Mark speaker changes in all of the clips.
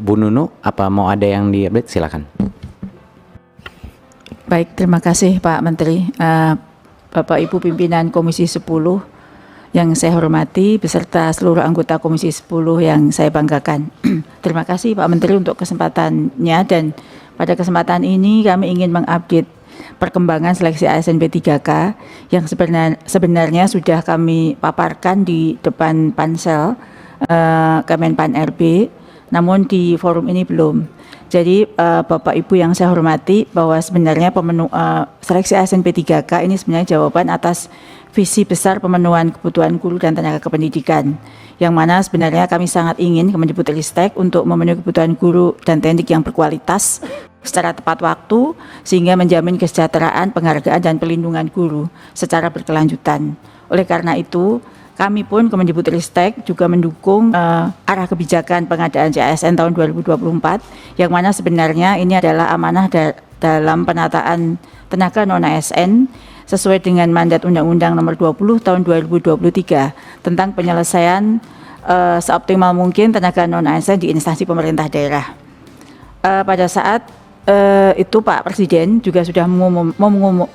Speaker 1: Bu Nunu, apa mau ada yang di-update? Silakan.
Speaker 2: Baik, terima kasih Pak Menteri. Bapak Ibu pimpinan Komisi 10 yang saya hormati beserta seluruh anggota Komisi 10 yang saya banggakan. Terima kasih Pak Menteri untuk kesempatannya, dan pada kesempatan ini kami ingin mengupdate perkembangan seleksi ASN P3K yang sebenarnya sudah kami paparkan di depan Pansel Kemenpan RB, namun di forum ini belum. Jadi Bapak Ibu yang saya hormati, bahwa sebenarnya seleksi ASN P3K ini sebenarnya jawaban atas visi besar pemenuhan kebutuhan guru dan tenaga kependidikan, yang mana sebenarnya kami sangat ingin Kemendikbudristek untuk memenuhi kebutuhan guru dan teknik yang berkualitas secara tepat waktu, sehingga menjamin kesejahteraan, penghargaan, dan perlindungan guru secara berkelanjutan. Oleh karena itu, kami pun Kemendikbudristek juga mendukung arah kebijakan pengadaan CASN tahun 2024, yang mana sebenarnya ini adalah amanah dalam penataan tenaga non-ASN sesuai dengan mandat Undang-Undang Nomor 20 Tahun 2023 tentang penyelesaian seoptimal mungkin tenaga non-ASN di instansi pemerintah daerah. Pada saat itu Pak Presiden juga sudah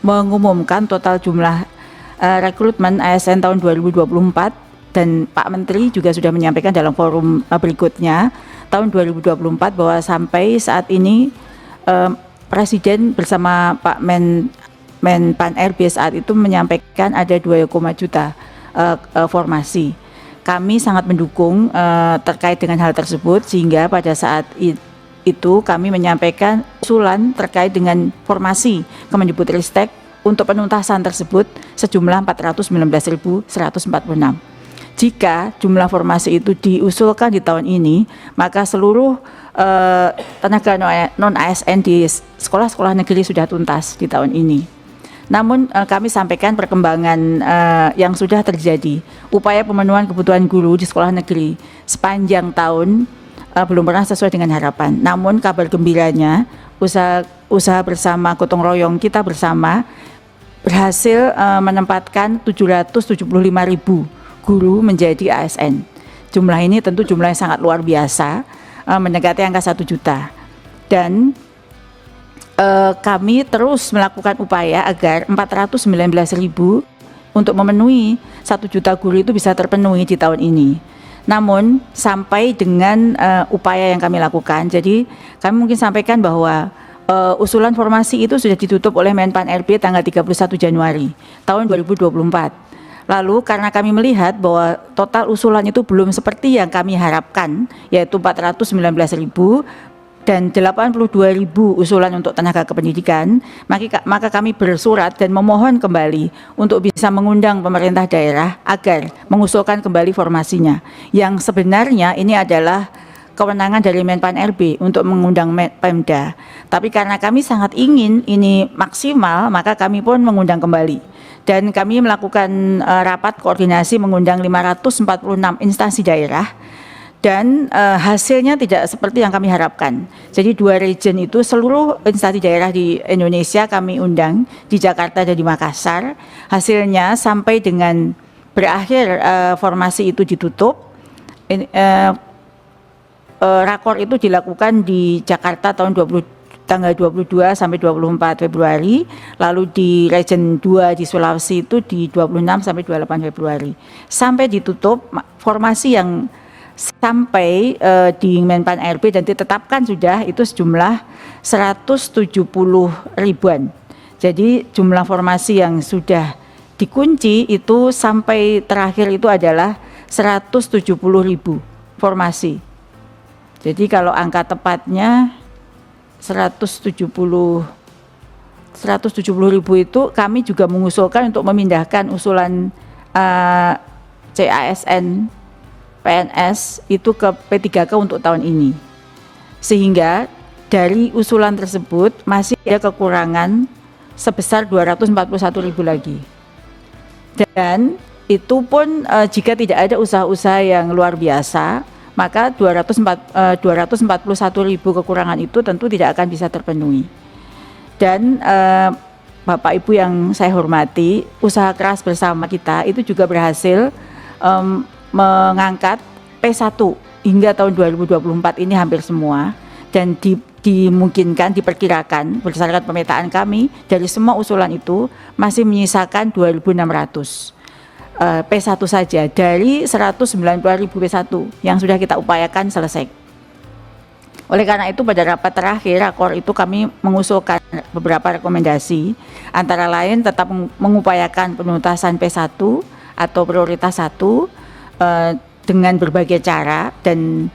Speaker 2: mengumumkan total jumlah rekrutmen ASN tahun 2024, dan Pak Menteri juga sudah menyampaikan dalam forum berikutnya tahun 2024 bahwa sampai saat ini Presiden bersama Pak Menpan RB saat itu menyampaikan ada 2 juta formasi. Kami sangat mendukung terkait dengan hal tersebut, sehingga pada saat itu kami menyampaikan usulan terkait dengan formasi Kemendikbudristek untuk penuntasan tersebut sejumlah 419.146. Jika jumlah formasi itu diusulkan di tahun ini, maka seluruh tenaga non-ASN di sekolah-sekolah negeri sudah tuntas di tahun ini. Namun kami sampaikan perkembangan yang sudah terjadi. Upaya pemenuhan kebutuhan guru di sekolah negeri sepanjang tahun belum pernah sesuai dengan harapan. Namun kabar gembiranya, usaha bersama gotong royong kita bersama berhasil menempatkan 775.000 guru menjadi ASN. Jumlah ini tentu jumlah yang sangat luar biasa, mendekati angka 1 juta. Dan kami terus melakukan upaya agar 419.000 untuk memenuhi 1 juta guru itu bisa terpenuhi di tahun ini. Namun sampai dengan upaya yang kami lakukan, jadi kami mungkin sampaikan bahwa usulan formasi itu sudah ditutup oleh Menpan RB tanggal 31 Januari tahun 2024. Lalu karena kami melihat bahwa total usulan itu belum seperti yang kami harapkan, yaitu 419.000 dan 82.000 usulan untuk tenaga kependidikan, maka kami bersurat dan memohon kembali untuk bisa mengundang pemerintah daerah agar mengusulkan kembali formasinya, yang sebenarnya ini adalah kewenangan dari Menpan RB untuk mengundang Pemda. Tapi karena kami sangat ingin ini maksimal, maka kami pun mengundang kembali. Dan kami melakukan rapat koordinasi mengundang 546 instansi daerah, dan hasilnya tidak seperti yang kami harapkan. Jadi 2 region itu seluruh instansi daerah di Indonesia kami undang, di Jakarta dan di Makassar. Hasilnya sampai dengan berakhir formasi itu ditutup, rakor itu dilakukan di Jakarta tanggal 22 sampai 24 Februari, lalu di region 2 di Sulawesi itu di 26 sampai 28 Februari. Sampai ditutup formasi yang sampai di Menpan RB dan ditetapkan sudah itu sejumlah 170 ribuan. Jadi jumlah formasi yang sudah dikunci itu sampai terakhir itu adalah 170.000 formasi. Jadi kalau angka tepatnya 170.000 itu kami juga mengusulkan untuk memindahkan usulan CASN PNS itu ke P3K untuk tahun ini, sehingga dari usulan tersebut masih ada kekurangan sebesar 241.000 lagi, dan itu pun jika tidak ada usaha-usaha yang luar biasa, maka 241.000 kekurangan itu tentu tidak akan bisa terpenuhi. Dan Bapak Ibu yang saya hormati, usaha keras bersama kita itu juga berhasil mengangkat P1 hingga tahun 2024 ini hampir semua, dan dimungkinkan, diperkirakan berdasarkan pemetaan kami dari semua usulan itu masih menyisakan 2.600 P1 saja dari 190.000 P1 yang sudah kita upayakan selesai. Oleh karena itu pada rapat terakhir rakor itu kami mengusulkan beberapa rekomendasi, antara lain tetap mengupayakan penuntasan P1 atau prioritas 1 dengan berbagai cara, dan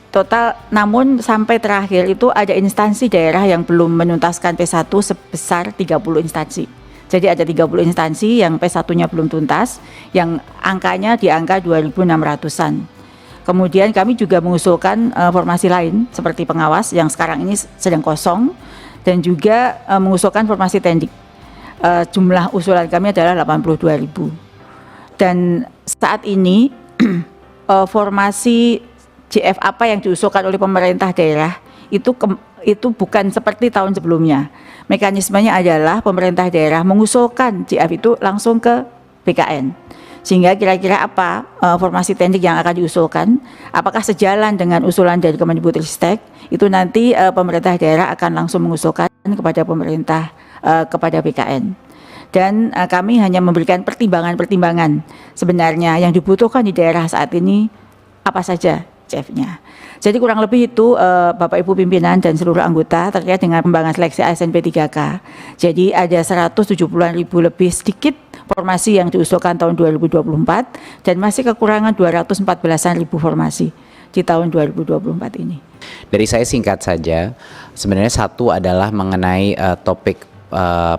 Speaker 2: total, namun sampai terakhir itu ada instansi daerah yang belum menuntaskan P1 sebesar 30 instansi. Jadi ada 30 instansi yang P1-nya belum tuntas, yang angkanya di angka 2.600-an. Kemudian kami juga mengusulkan formasi lain seperti pengawas yang sekarang ini sedang kosong, dan juga mengusulkan formasi tendik. Jumlah usulan kami adalah 82.000. Dan saat ini formasi JF apa yang diusulkan oleh pemerintah daerah itu bukan seperti tahun sebelumnya. Mekanismenya adalah pemerintah daerah mengusulkan JF itu langsung ke BKN. Sehingga kira-kira apa formasi tendik yang akan diusulkan, apakah sejalan dengan usulan dari Kemendikbudristek, itu nanti pemerintah daerah akan langsung mengusulkan kepada pemerintah, kepada BKN. Dan kami hanya memberikan pertimbangan-pertimbangan sebenarnya yang dibutuhkan di daerah saat ini apa saja JF-nya. Jadi kurang lebih itu Bapak Ibu pimpinan dan seluruh anggota terkait dengan pengembangan seleksi ASN P3K. Jadi ada 170-an ribu lebih sedikit formasi yang diusulkan tahun 2024 dan masih kekurangan 214-an ribu formasi di tahun 2024 ini.
Speaker 1: Dari saya singkat saja, sebenarnya satu adalah mengenai topik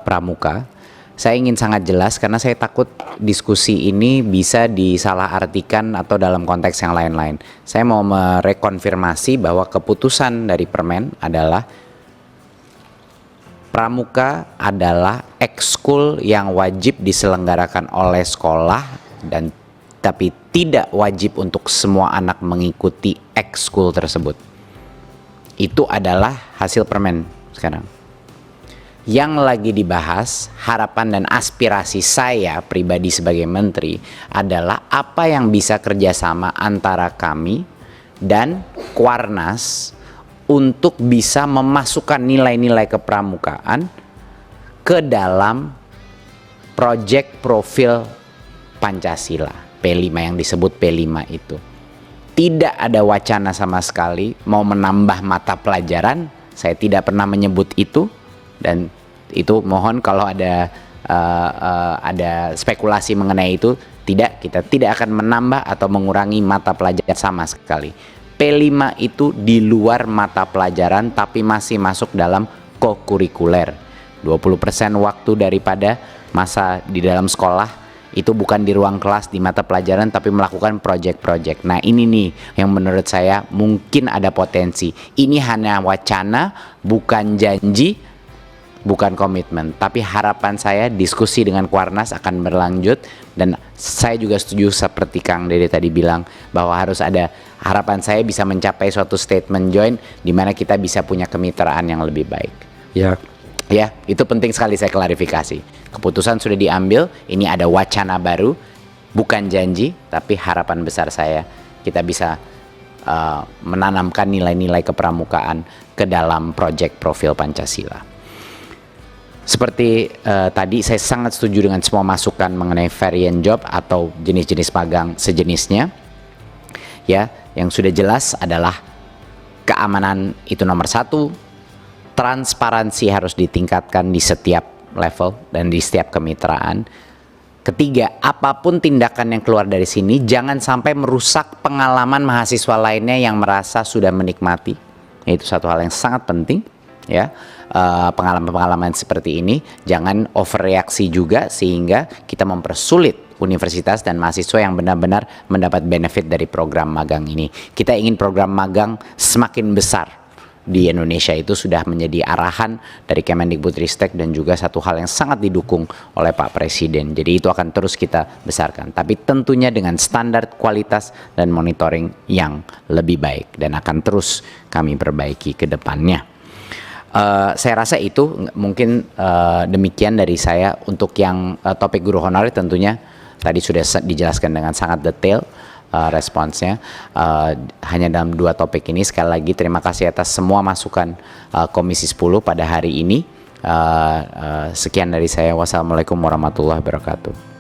Speaker 1: pramuka. Saya ingin sangat jelas karena saya takut diskusi ini bisa disalahartikan atau dalam konteks yang lain-lain. Saya mau merekonfirmasi bahwa keputusan dari Permen adalah pramuka adalah ekskul yang wajib diselenggarakan oleh sekolah, dan tapi tidak wajib untuk semua anak mengikuti ekskul tersebut. Itu adalah hasil Permen sekarang. Yang lagi dibahas, harapan dan aspirasi saya pribadi sebagai menteri adalah apa yang bisa kerjasama antara kami dan Kuarnas untuk bisa memasukkan nilai-nilai kepramukaan ke dalam proyek profil Pancasila P5 yang disebut P5 itu. Tidak ada wacana sama sekali mau menambah mata pelajaran, saya tidak pernah menyebut itu. Dan itu mohon kalau ada spekulasi mengenai itu, kita tidak akan menambah atau mengurangi mata pelajaran sama sekali. P5 itu di luar mata pelajaran tapi masih masuk dalam kokurikuler. 20% waktu daripada masa di dalam sekolah itu bukan di ruang kelas di mata pelajaran tapi melakukan proyek-proyek. Nah ini nih yang menurut saya mungkin ada potensi. Ini hanya wacana, bukan janji, bukan komitmen, tapi harapan saya diskusi dengan Kuarnas akan berlanjut, dan saya juga setuju seperti Kang Dede tadi bilang bahwa harus ada, harapan saya bisa mencapai suatu statement joint di mana kita bisa punya kemitraan yang lebih baik. Ya, itu penting sekali saya klarifikasi. Keputusan sudah diambil, ini ada wacana baru, bukan janji, tapi harapan besar saya kita bisa menanamkan nilai-nilai kepramukaan ke dalam proyek profil Pancasila. Seperti tadi saya sangat setuju dengan semua masukan mengenai variant job atau jenis-jenis magang sejenisnya. Ya, yang sudah jelas adalah keamanan itu nomor satu, transparansi harus ditingkatkan di setiap level dan di setiap kemitraan. Ketiga, apapun tindakan yang keluar dari sini jangan sampai merusak pengalaman mahasiswa lainnya yang merasa sudah menikmati. Itu satu hal yang sangat penting, ya. Pengalaman-pengalaman seperti ini jangan overreaksi juga sehingga kita mempersulit universitas dan mahasiswa yang benar-benar mendapat benefit dari program magang ini. Kita ingin program magang semakin besar di Indonesia, itu sudah menjadi arahan dari Kemendikbudristek dan juga satu hal yang sangat didukung oleh Pak Presiden. Jadi itu akan terus kita besarkan, tapi tentunya dengan standar kualitas dan monitoring yang lebih baik, dan akan terus kami perbaiki ke depannya. Saya rasa itu mungkin demikian dari saya. Untuk yang topik guru honorer tentunya tadi sudah dijelaskan dengan sangat detail. responsnya hanya dalam 2 topik ini. Sekali lagi terima kasih atas semua masukan Komisi 10 pada hari ini. Sekian dari saya. Wassalamualaikum warahmatullahi wabarakatuh.